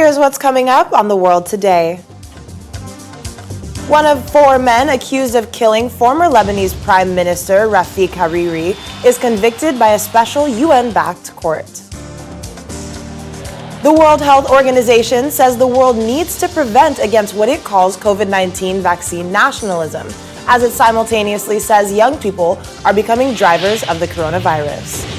Here's what's coming up on The World Today. One of 4 men accused of killing former Lebanese Prime Minister Rafik Hariri is convicted by a special UN-backed court. The World Health Organization says the world needs to prevent against what it calls COVID-19 vaccine nationalism, as it simultaneously says young people are becoming drivers of the coronavirus.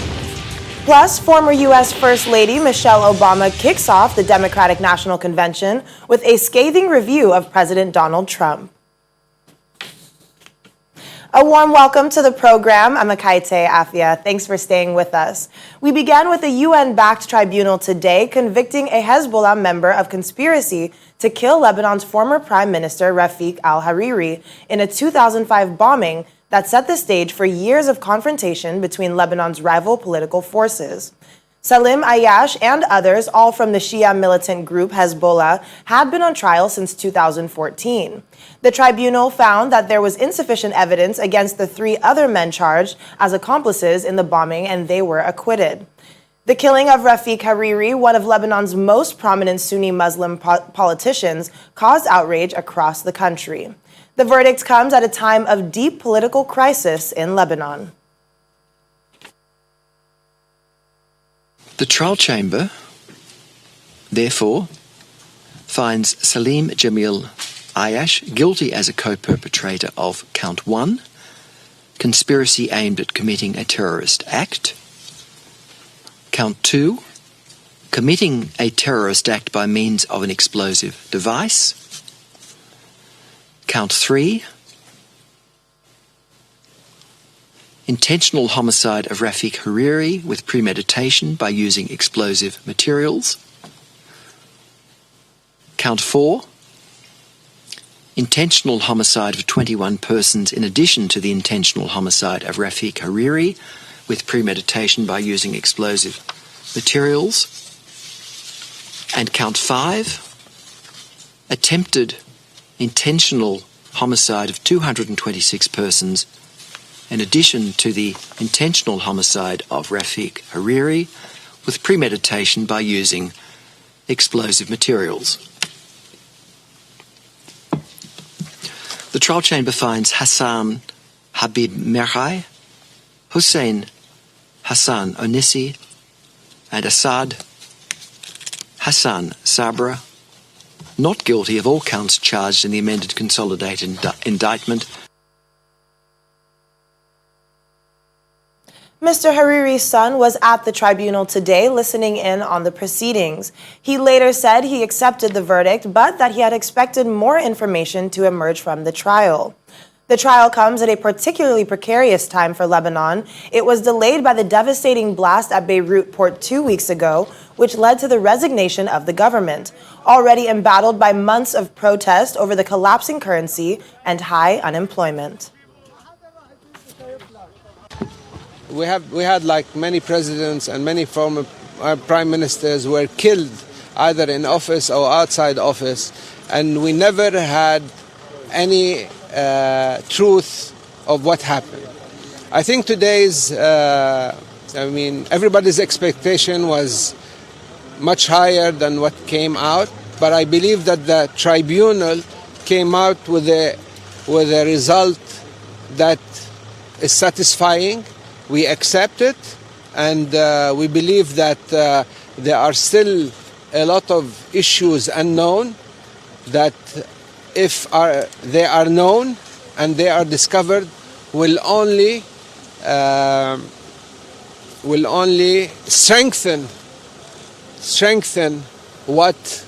Plus, former U.S. First Lady Michelle Obama kicks off the Democratic National Convention with a scathing review of President Donald Trump. A warm welcome to the program. I'm Akaite Afia. Thanks for staying with us. We began with a UN-backed tribunal today convicting a Hezbollah member of conspiracy to kill Lebanon's former Prime Minister Rafik al-Hariri in a 2005 bombing that set the stage for years of confrontation between Lebanon's rival political forces. Salim Ayyash and others, all from the Shia militant group Hezbollah, had been on trial since 2014. The tribunal found that there was insufficient evidence against the 3 other men charged as accomplices in the bombing, and they were acquitted. The killing of Rafik Hariri, one of Lebanon's most prominent Sunni Muslim politicians, caused outrage across the country. The verdict comes at a time of deep political crisis in Lebanon. The trial chamber, therefore, finds Salim Jamil Ayyash guilty as a co-perpetrator of Count 1, conspiracy aimed at committing a terrorist act; Count 2, committing a terrorist act by means of an explosive device; Count 3, intentional homicide of Rafik Hariri with premeditation by using explosive materials; Count 4, intentional homicide of 21 persons in addition to the intentional homicide of Rafik Hariri with premeditation by using explosive materials; and Count 5, attempted intentional homicide of 226 persons in addition to the intentional homicide of Rafik Hariri with premeditation by using explosive materials. The trial chamber finds Hassan Habib Merhai, Hussein Hassan Onisi, and Assad Hassan Sabra not guilty of all counts charged in the amended consolidated indictment. Mr. Hariri's son was at the tribunal today listening in on the proceedings. He later said he accepted the verdict, but that he had expected more information to emerge from the trial. The trial comes at a particularly precarious time for Lebanon. It was delayed by the devastating blast at Beirut port 2 weeks ago, which led to the resignation of the government, already embattled by months of protest over the collapsing currency and high unemployment. We had like many presidents and many former prime ministers were killed either in office or outside office, and we never had any truth of what happened. I think today's, everybody's expectation was much higher than what came out, but I believe that the tribunal came out with a result that is satisfying. We accept it, and we believe that there are still a lot of issues unknown, that if they are known and they are discovered, will only strengthen what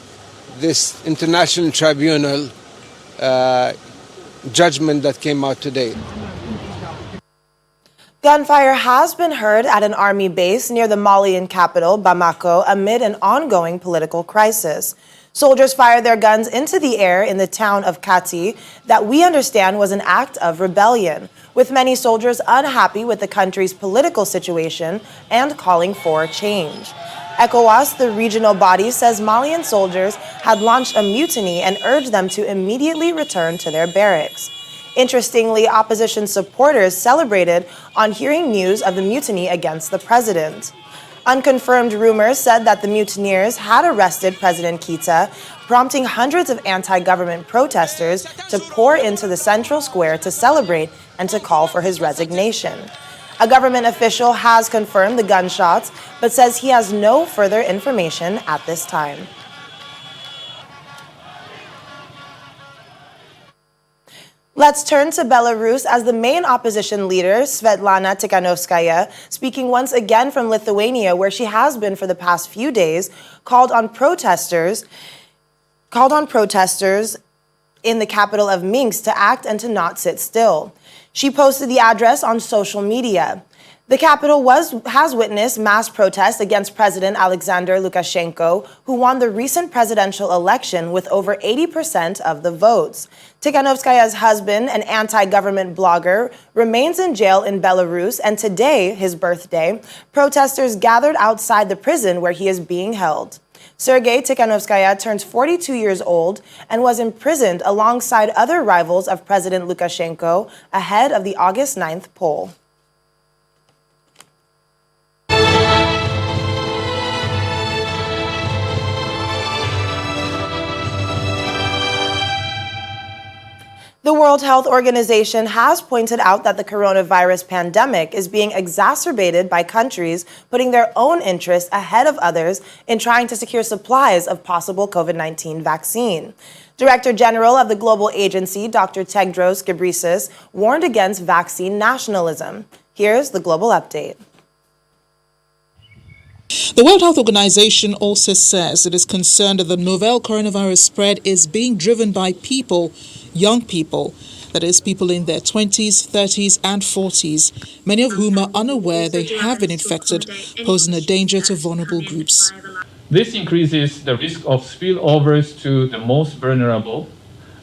this international tribunal judgment that came out today. Gunfire has been heard at an army base near the Malian capital, Bamako, amid an ongoing political crisis. Soldiers fired their guns into the air in the town of Kati that we understand was an act of rebellion, with many soldiers unhappy with the country's political situation and calling for change. ECOWAS, the regional body, says Malian soldiers had launched a mutiny and urged them to immediately return to their barracks. Interestingly, opposition supporters celebrated on hearing news of the mutiny against the president. Unconfirmed rumors said that the mutineers had arrested President Kita, prompting hundreds of anti-government protesters to pour into the central square to celebrate and to call for his resignation. A government official has confirmed the gunshots, but says he has no further information at this time. Let's turn to Belarus as the main opposition leader, Svetlana Tikhanovskaya, speaking once again from Lithuania, where she has been for the past few days, called on protesters in the capital of Minsk to act and to not sit still. She posted the address on social media. The capital has witnessed mass protests against President Alexander Lukashenko, who won the recent presidential election with over 80% of the votes. Tikhanovskaya's husband, an anti-government blogger, remains in jail in Belarus, and today, his birthday, protesters gathered outside the prison where he is being held. Sergei Tikhanovskaya turns 42 years old and was imprisoned alongside other rivals of President Lukashenko ahead of the August 9th poll. The World Health Organization has pointed out that the coronavirus pandemic is being exacerbated by countries putting their own interests ahead of others in trying to secure supplies of possible COVID-19 vaccine. Director General of the global agency, Dr. Tedros Ghebreyesus, warned against vaccine nationalism. Here's the global update. The World Health Organization also says it is concerned that the novel coronavirus spread is being driven by people, young people, that is, people in their 20s, 30s and 40s, many of whom are unaware they have been infected, posing a danger to vulnerable groups. This increases the risk of spillovers to the most vulnerable,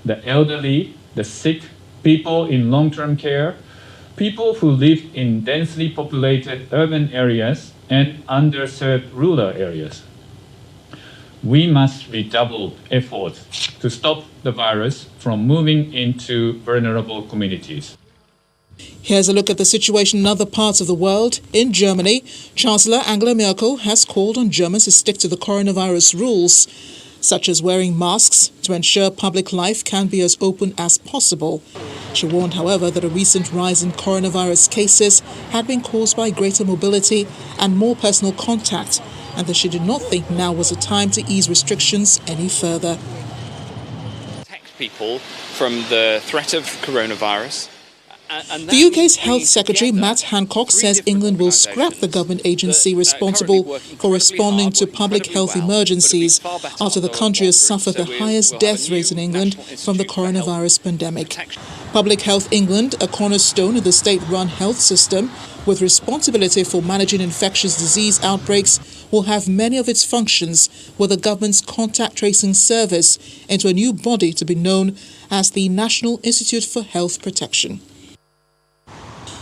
the elderly, the sick, people in long-term care, people who live in densely populated urban areas and underserved rural areas. We must redouble efforts to stop the virus from moving into vulnerable communities. Here's a look at the situation in other parts of the world. In Germany, Chancellor Angela Merkel has called on Germans to stick to the coronavirus rules, such as wearing masks to ensure public life can be as open as possible. She warned, however, that a recent rise in coronavirus cases had been caused by greater mobility and more personal contact, and that she did not think now was the time to ease restrictions any further. Protect people from the threat of coronavirus. The UK's Health Secretary Matt Hancock says England will scrap the government agency responsible for responding to public health emergencies after the country has suffered the highest death rate in England from the coronavirus pandemic. Public Health England, a cornerstone of the state-run health system with responsibility for managing infectious disease outbreaks, will have many of its functions with the government's contact tracing service into a new body to be known as the National Institute for Health Protection.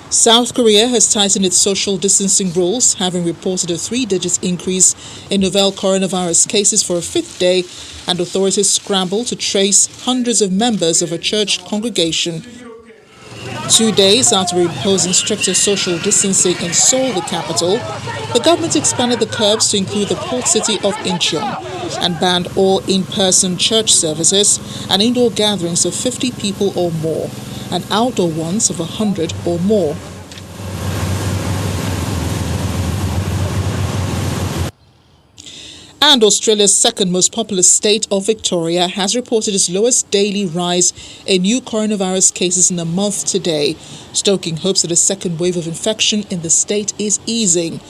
South Korea has tightened its social distancing rules, having reported a 3-digit increase in novel coronavirus cases for a 5th day, and authorities scramble to trace hundreds of members of a church congregation. 2 days after imposing stricter social distancing in Seoul, the capital, the government expanded the curbs to include the port city of Incheon and banned all in-person church services and indoor gatherings of 50 people or more, and outdoor ones of 100 or more. And Australia's second most populous state of Victoria has reported its lowest daily rise in new coronavirus cases in a month today, stoking hopes that a second wave of infection in the state is easing.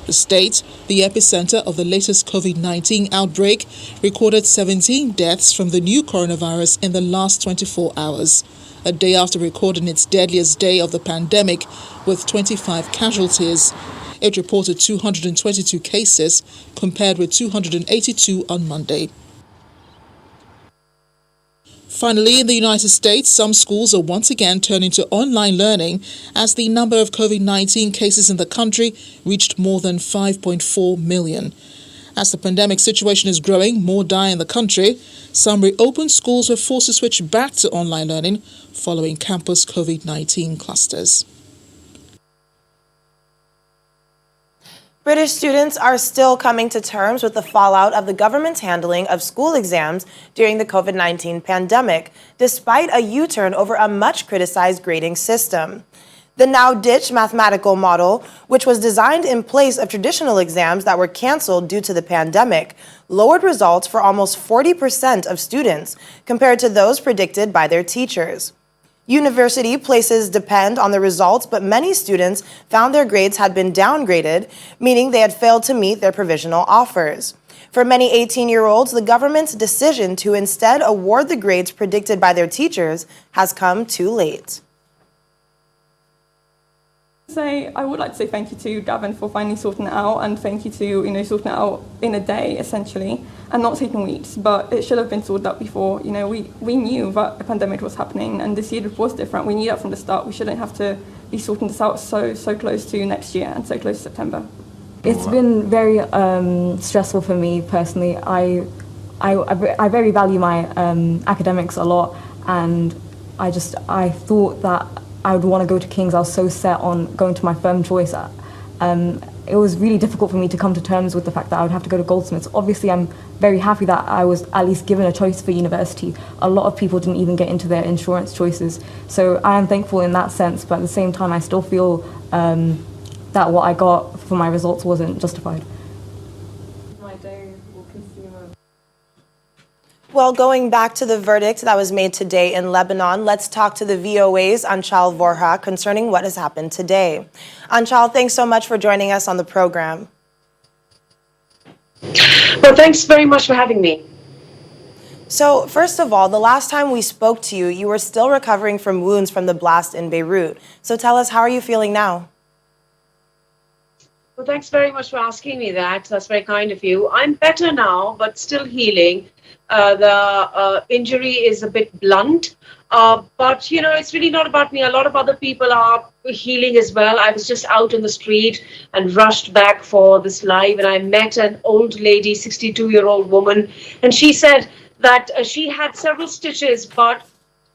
The state, the epicenter of the latest COVID-19 outbreak, recorded 17 deaths from the new coronavirus in the last 24 hours, a day after recording its deadliest day of the pandemic with 25 casualties. It reported 222 cases, compared with 282 on Monday. Finally, in the United States, some schools are once again turning to online learning as the number of COVID-19 cases in the country reached more than 5.4 million. As the pandemic situation is growing, more die in the country. Some reopened schools were forced to switch back to online learning following campus COVID-19 clusters. British students are still coming to terms with the fallout of the government's handling of school exams during the COVID-19 pandemic, despite a U-turn over a much criticized grading system. The now-ditched mathematical model, which was designed in place of traditional exams that were canceled due to the pandemic, lowered results for almost 40% of students compared to those predicted by their teachers. University places depend on the results, but many students found their grades had been downgraded, meaning they had failed to meet their provisional offers. For many 18-year-olds, the government's decision to instead award the grades predicted by their teachers has come too late. I would like to say thank you to Gavin for finally sorting it out, and thank you to sorting it out in a day essentially and not taking weeks. But it should have been sorted out before. We knew that a pandemic was happening, and this year was different. We knew that from the start. We shouldn't have to be sorting this out so close to next year and so close to September. It's been very stressful for me personally. I very value my academics a lot, and I thought that I would want to go to King's. I was so set on going to my firm choice. It was really difficult for me to come to terms with the fact that I would have to go to Goldsmiths. Obviously, I'm very happy that I was at least given a choice for university. A lot of people didn't even get into their insurance choices. So I am thankful in that sense, but at the same time, I still feel that what I got for my results wasn't justified. My day will consume a Well, going back to the verdict that was made today in Lebanon, let's talk to the VOA's Anchal Vorha concerning what has happened today. Anchal, thanks so much for joining us on the program. Well, thanks very much for having me. So, first of all, the last time we spoke to you, you were still recovering from wounds from the blast in Beirut. So tell us, how are you feeling now? Well, thanks very much for asking me that. That's very kind of you. I'm better now, but still healing. The injury is a bit blunt, but it's really not about me. A lot of other people are healing as well. I was just out on the street and rushed back for this live, and I met an old lady, 62-year-old woman, and she said that she had several stitches, but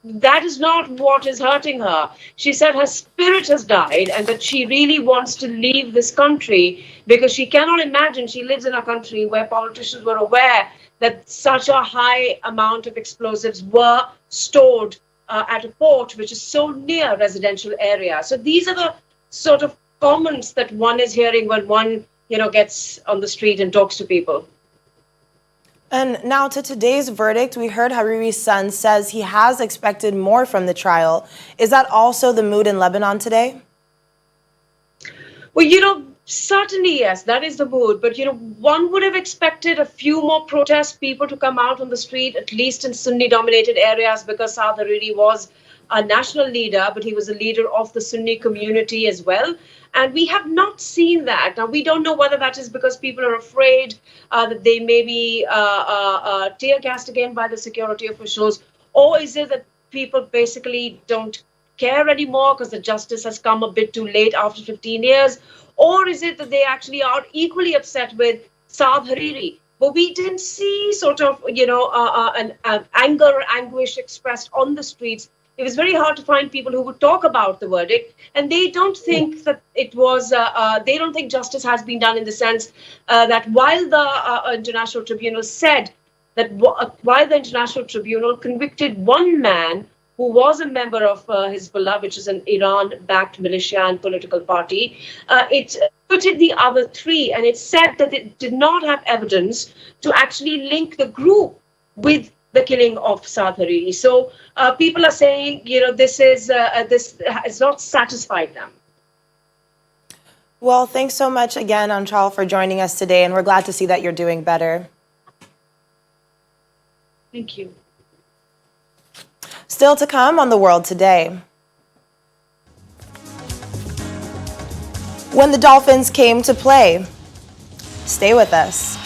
that is not what is hurting her. She said her spirit has died and that she really wants to leave this country because she cannot imagine. She lives in a country where politicians were aware that such a high amount of explosives were stored at a port which is so near residential area. So these are the sort of comments that one is hearing when one gets on the street and talks to people. And now to today's verdict, we heard Hariri's son says he has expected more from the trial. Is that also the mood in Lebanon today? Well, certainly, yes, that is the mood. But, one would have expected a few more protest people to come out on the street, at least in Sunni-dominated areas, because Saad Hariri was a national leader, but he was a leader of the Sunni community as well. And we have not seen that. Now, we don't know whether that is because people are afraid that they may be tear gassed again by the security officials, or is it that people basically don't care anymore because the justice has come a bit too late after 15 years, or is it that they actually are equally upset with Saad Hariri? But we didn't see sort of, an anger or anguish expressed on the streets. It was very hard to find people who would talk about the verdict, and they don't think that it was, they don't think justice has been done in the sense that while the International Tribunal said that while the International Tribunal convicted one man who was a member of Hezbollah, which is an Iran-backed militia and political party, it acquitted the other three, and it said that it did not have evidence to actually link the group with the killing of Saad Hariri. So people are saying, this has not satisfied them. Well, thanks so much again, Anchal, for joining us today, and we're glad to see that you're doing better. Thank you. Still to come on The World Today. When the Dolphins came to play. Stay with us.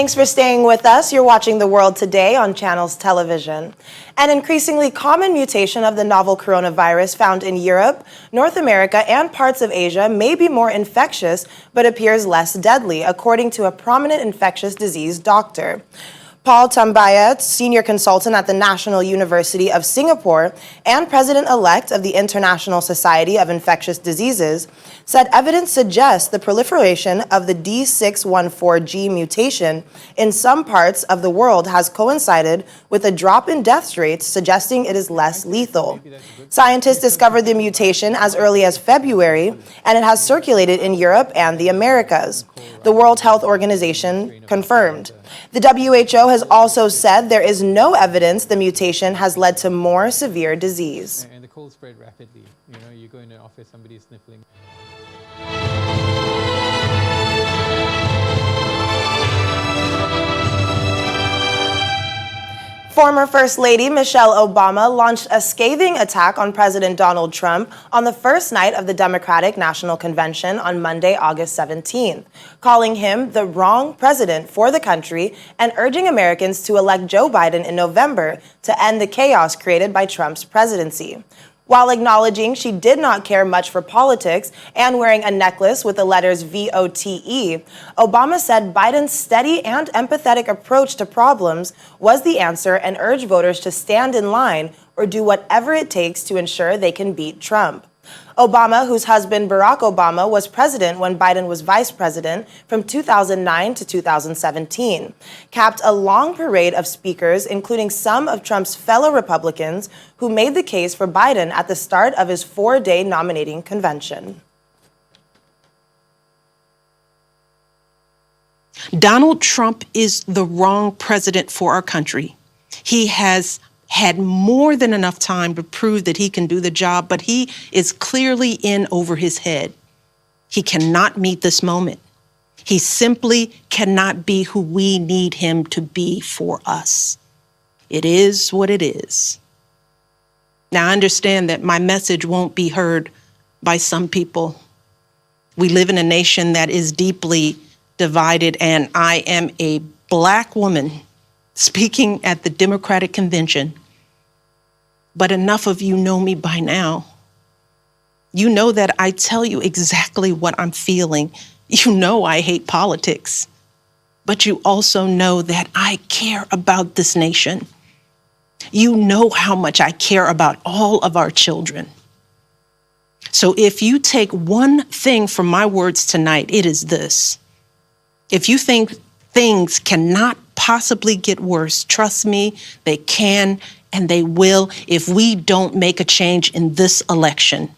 Thanks for staying with us. You're watching The World Today on Channels Television. An increasingly common mutation of the novel coronavirus found in Europe, North America, and parts of Asia may be more infectious but appears less deadly, according to a prominent infectious disease doctor. Paul Tambaya, senior consultant at the National University of Singapore and president-elect of the International Society of Infectious Diseases, said evidence suggests the proliferation of the D614G mutation in some parts of the world has coincided with a drop in death rates, suggesting it is less lethal. Scientists discovered the mutation as early as February, and it has circulated in Europe and the Americas. The World Health Organization confirmed. The WHO has also said there is no evidence the mutation has led to more severe disease. And the cold spread rapidly. You know, you go in an office, somebody's sniffling. Former First Lady Michelle Obama launched a scathing attack on President Donald Trump on the first night of the Democratic National Convention on Monday, August 17th, calling him the wrong president for the country and urging Americans to elect Joe Biden in November to end the chaos created by Trump's presidency. While acknowledging she did not care much for politics and wearing a necklace with the letters VOTE, Obama said Biden's steady and empathetic approach to problems was the answer and urged voters to stand in line or do whatever it takes to ensure they can beat Trump. Obama, whose husband Barack Obama was president when Biden was vice president from 2009 to 2017, capped a long parade of speakers, including some of Trump's fellow Republicans, who made the case for Biden at the start of his 4-day nominating convention. Donald Trump is the wrong president for our country. He has had more than enough time to prove that he can do the job, but he is clearly in over his head. He cannot meet this moment. He simply cannot be who we need him to be for us. It is what it is. Now, I understand that my message won't be heard by some people. We live in a nation that is deeply divided, and I am a Black woman speaking at the Democratic Convention. But enough of you know me by now. You know that I tell you exactly what I'm feeling. You know I hate politics. But you also know that I care about this nation. You know how much I care about all of our children. So if you take one thing from my words tonight, it is this. If you think things cannot possibly get worse, trust me, they can and they will if we don't make a change in this election.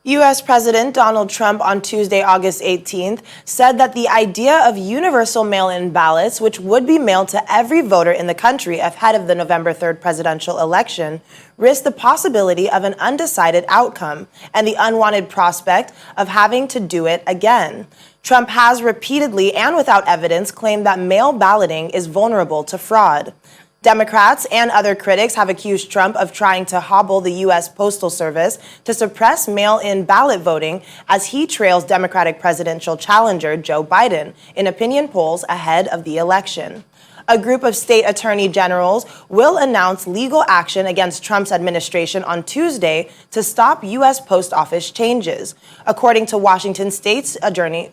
U.S. President Donald Trump on Tuesday, August 18th, said that the idea of universal mail-in ballots, which would be mailed to every voter in the country ahead of the November 3rd presidential election, risked the possibility of an undecided outcome and the unwanted prospect of having to do it again. Trump has repeatedly and without evidence claimed that mail balloting is vulnerable to fraud. Democrats and other critics have accused Trump of trying to hobble the U.S. Postal Service to suppress mail-in ballot voting as he trails Democratic presidential challenger Joe Biden in opinion polls ahead of the election. A group of state attorney generals will announce legal action against Trump's administration on Tuesday to stop U.S. Post Office changes, according to Washington State Attorney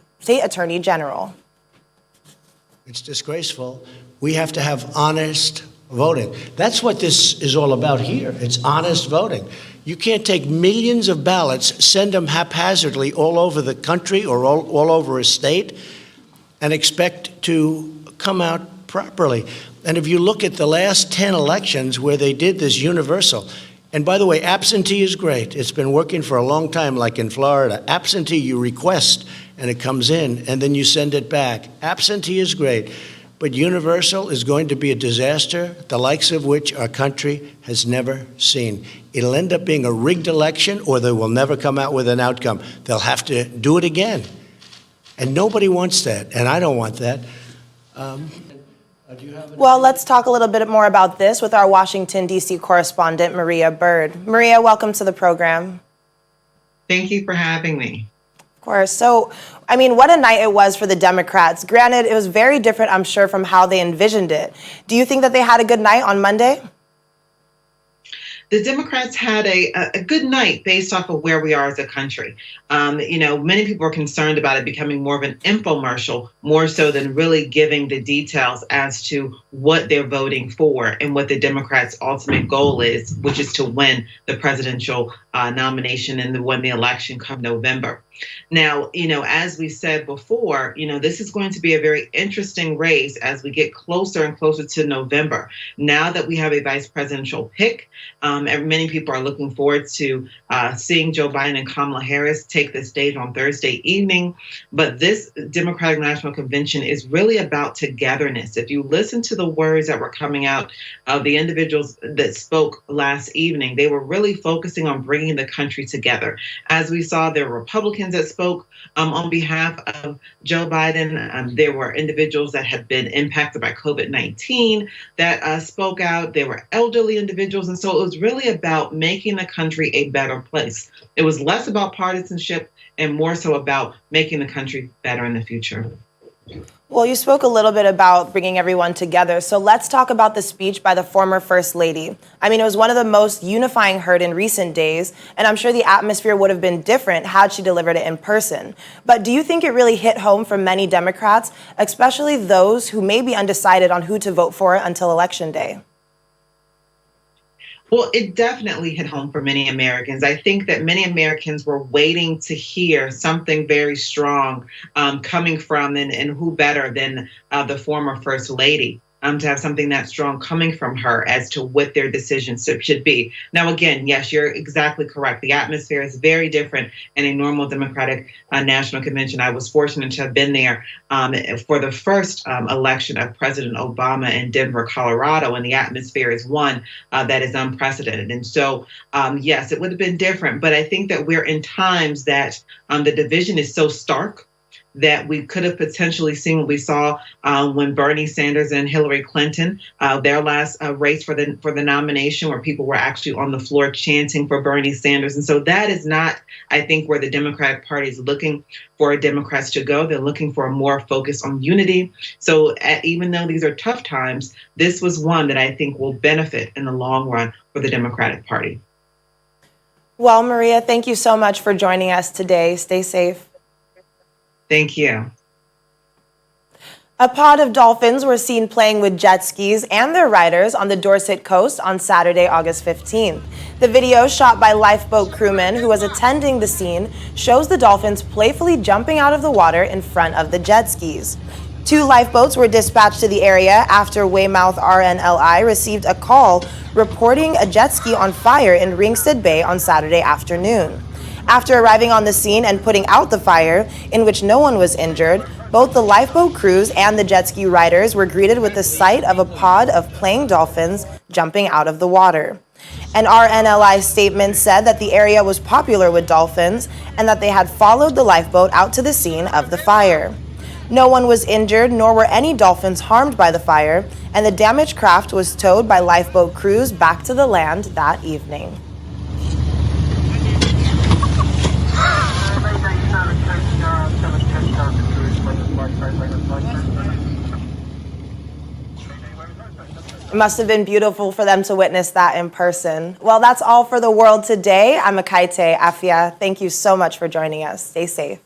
General. It's disgraceful. We have to have honest voting. That's what this is all about here. It's honest voting. You can't take millions of ballots, send them haphazardly all over the country or all over a state, and expect to come out properly. And if you look at the last 10 elections where they did this universal, and by the way, absentee is great. It's been working for a long time, like in Florida. Absentee, you request, and it comes in, and then you send it back. Absentee is great. But universal is going to be a disaster, the likes of which our country has never seen. It'll end up being a rigged election, or they will never come out with an outcome. They'll have to do it again. And nobody wants that, and I don't want that. Well, let's talk a little bit more about this with our Washington, D.C. correspondent, Maria Bird. Maria, welcome to the program. Thank you for having me. Of course. So, I mean, what a night it was for the Democrats. Granted, it was very different, I'm sure, from how they envisioned it. Do you think that they had a good night on Monday? The Democrats had a good night based off of where we are as a country. Many people are concerned about it becoming more of an infomercial, more so than really giving the details as to what they're voting for and what the Democrats' ultimate goal is, which is to win the presidential nomination and to win the election come November. Now, as we said before, this is going to be a very interesting race as we get closer and closer to November. Now that we have a vice presidential pick, many people are looking forward to seeing Joe Biden and Kamala Harris take the stage on Thursday evening. But this Democratic National Convention is really about togetherness. If you listen to the words that were coming out of the individuals that spoke last evening, they were really focusing on bringing the country together. As we saw, there were Republicans that spoke on behalf of Joe Biden. There were individuals that had been impacted by COVID-19 that spoke out. There were elderly individuals. And so it was really about making the country a better place. It was less about partisanship and more so about making the country better in the future. Well, you spoke a little bit about bringing everyone together. So let's talk about the speech by the former First Lady. I mean, it was one of the most unifying heard in recent days, and I'm sure the atmosphere would have been different had she delivered it in person. But do you think it really hit home for many Democrats, especially those who may be undecided on who to vote for until Election Day? Well, it definitely hit home for many Americans. I think that many Americans were waiting to hear something very strong coming from, and who better than the former First Lady. To have something that strong coming from her as to what their decisions should be. Now, again, yes, you're exactly correct. The atmosphere is very different in a normal Democratic National Convention. I was fortunate to have been there for the first election of President Obama in Denver, Colorado, and the atmosphere is one that is unprecedented. And so, yes, it would have been different, but I think that we're in times that the division is so stark that we could have potentially seen what we saw when Bernie Sanders and Hillary Clinton, their last race for the nomination, where people were actually on the floor chanting for Bernie Sanders. And so that is not, I think, where the Democratic Party is looking for Democrats to go. They're looking for a more focus on unity. So even though these are tough times, this was one that I think will benefit in the long run for the Democratic Party. Well, Maria, thank you so much for joining us today. Stay safe. Thank you. A pod of dolphins were seen playing with jet skis and their riders on the Dorset coast on Saturday, August 15th. The video, shot by lifeboat crewmen who was attending the scene, shows the dolphins playfully jumping out of the water in front of the jet skis. 2 lifeboats were dispatched to the area after Weymouth RNLI received a call reporting a jet ski on fire in Ringsted Bay on Saturday afternoon. After arriving on the scene and putting out the fire, in which no one was injured, both the lifeboat crews and the jet ski riders were greeted with the sight of a pod of playing dolphins jumping out of the water. An RNLI statement said that the area was popular with dolphins and that they had followed the lifeboat out to the scene of the fire. No one was injured, nor were any dolphins harmed by the fire, and the damaged craft was towed by lifeboat crews back to the land that evening. It must have been beautiful for them to witness that in person. Well, that's all for the world today. I'm Akaite Afia. Thank you so much for joining us. Stay safe.